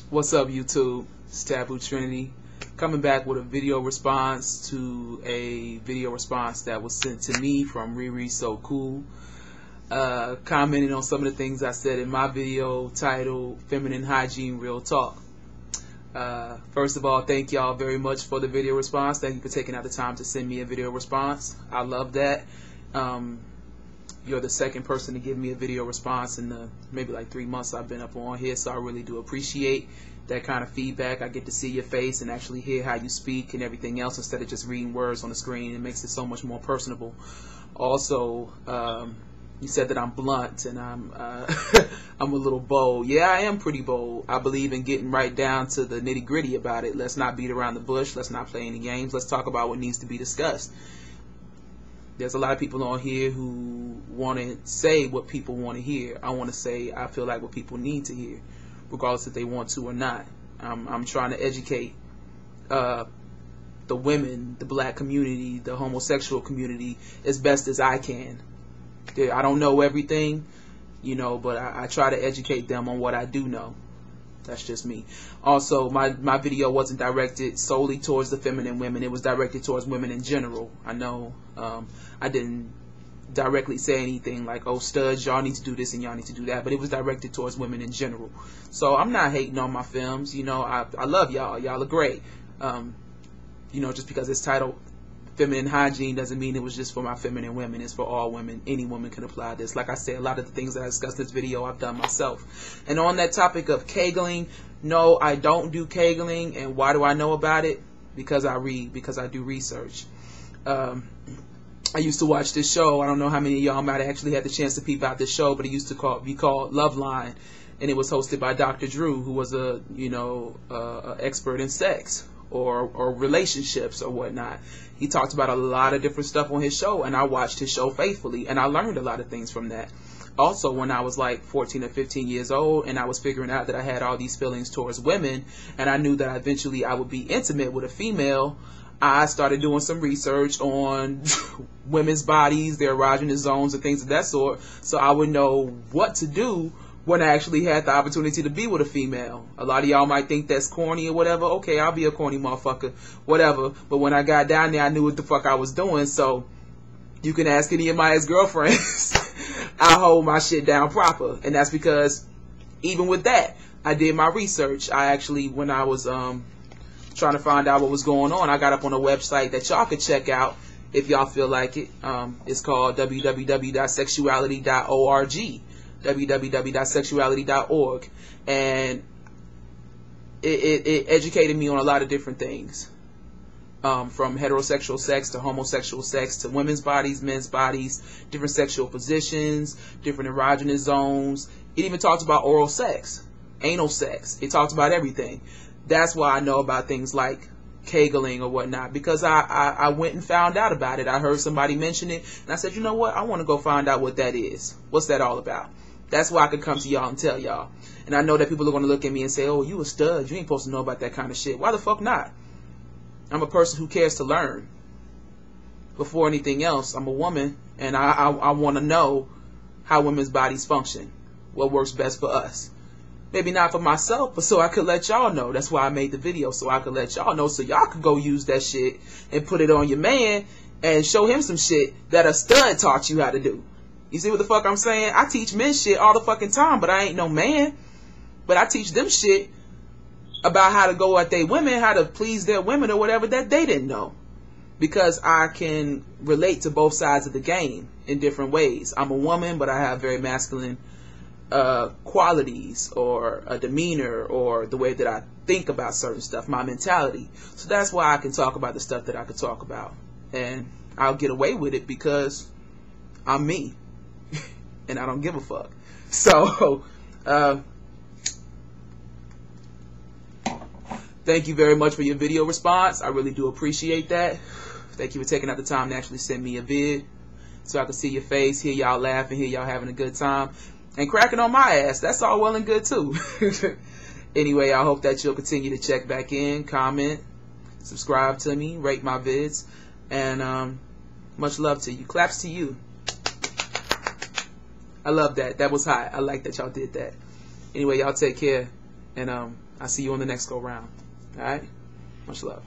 What's up, YouTube? It's Taboo Trinity coming back with a video response to a video response that was sent to me from ririisocool, commenting on some of the things I said in my video titled Feminine Hygiene Real Talk. First of all, thank y'all very much for the video response. Thank you for taking out the time to send me a video response. I love that. You're the second person to give me a video response in the maybe like 3 months I've been up on here, so I really do appreciate that kind of feedback. I get to see your face and actually hear how you speak and everything else instead of just reading words on the screen. It makes it so much more personable. Also, you said that I'm blunt and I'm I'm a little bold. Yeah, I am pretty bold. I believe in getting right down to the nitty-gritty about it. Let's not beat around the bush. Let's not play any games. Let's talk about what needs to be discussed. There's a lot of people on here who want to say what people want to hear. I want to say I feel like what people need to hear, regardless if they want to or not. I'm trying to educate the women, the black community, the homosexual community as best as I can. I don't know everything, you know, but I try to educate them on what I do know. That's just me. Also, my video wasn't directed solely towards the feminine women. It was directed towards women in general. I know I didn't directly say anything like, oh, studs, y'all need to do this and y'all need to do that. But it was directed towards women in general. So I'm not hating on my films. You know, I love y'all. Y'all are great. You know, just because it's titled Feminine Hygiene doesn't mean it was just for my feminine women. It's for all women. Any woman can apply this. Like I said, a lot of the things that I discussed in this video I've done myself. And on that topic of kegling, no, I don't do kegling. And why do I know about it? Because I read, because I do research. I used to watch this show. I don't know how many of y'all might have actually had the chance to peep out this show, but it used to be called Love Line, and it was hosted by Dr. Drew, who was a expert in sex or relationships or whatnot. He talked about a lot of different stuff on his show, and I watched his show faithfully, and I learned a lot of things from that. Also, when I was like 14 or 15 years old, and I was figuring out that I had all these feelings towards women, and I knew that eventually I would be intimate with a female, I started doing some research on women's bodies, their erogenous zones, and things of that sort, so I would know what to do when I actually had the opportunity to be with a female. A lot of y'all might think that's corny or whatever. Okay, I'll be a corny motherfucker, whatever. But when I got down there, I knew what the fuck I was doing, so you can ask any of my ex-girlfriends. I hold my shit down proper, and that's because even with that, I did my research. I actually, when I was trying to find out what was going on, I got up on a website that y'all could check out if y'all feel like it. It's called www.sexuality.org, www.sexuality.org, and it educated me on a lot of different things, from heterosexual sex to homosexual sex to women's bodies, men's bodies, different sexual positions, different erogenous zones. It even talks about oral sex, anal sex. It talks about everything. That's why I know about things like kegling or whatnot, because I went and found out about it. I heard somebody mention it, and I said, you know what? I want to go find out what that is. What's that all about? That's why I could come to y'all and tell y'all. And I know that people are going to look at me and say, oh, you a stud. You ain't supposed to know about that kind of shit. Why the fuck not? I'm a person who cares to learn. Before anything else, I'm a woman, and I want to know how women's bodies function, what works best for us. Maybe not for myself, but so I could let y'all know. That's why I made the video, so I could let y'all know, so y'all could go use that shit and put it on your man and show him some shit that a stud taught you how to do. You see what the fuck I'm saying? I teach men shit all the fucking time, but I ain't no man. But I teach them shit about how to go at their women, how to please their women or whatever that they didn't know. Because I can relate to both sides of the game in different ways. I'm a woman, but I have very masculine qualities or a demeanor or the way that I think about certain stuff, my mentality. So that's why I can talk about the stuff that I could talk about, and I'll get away with it because I'm me and I don't give a fuck. So thank you very much for your video response. I really do appreciate that. Thank you for taking out the time to actually send me a vid so I can see your face, hear y'all laughing, hear y'all having a good time, and cracking on my ass. That's all well and good too. Anyway, I hope that you'll continue to check back in, comment, subscribe to me, rate my vids, and much love to you. Claps to you. I love that. That was hot. I like that y'all did that. Anyway, y'all take care. And I'll see you on the next go round. All right? Much love.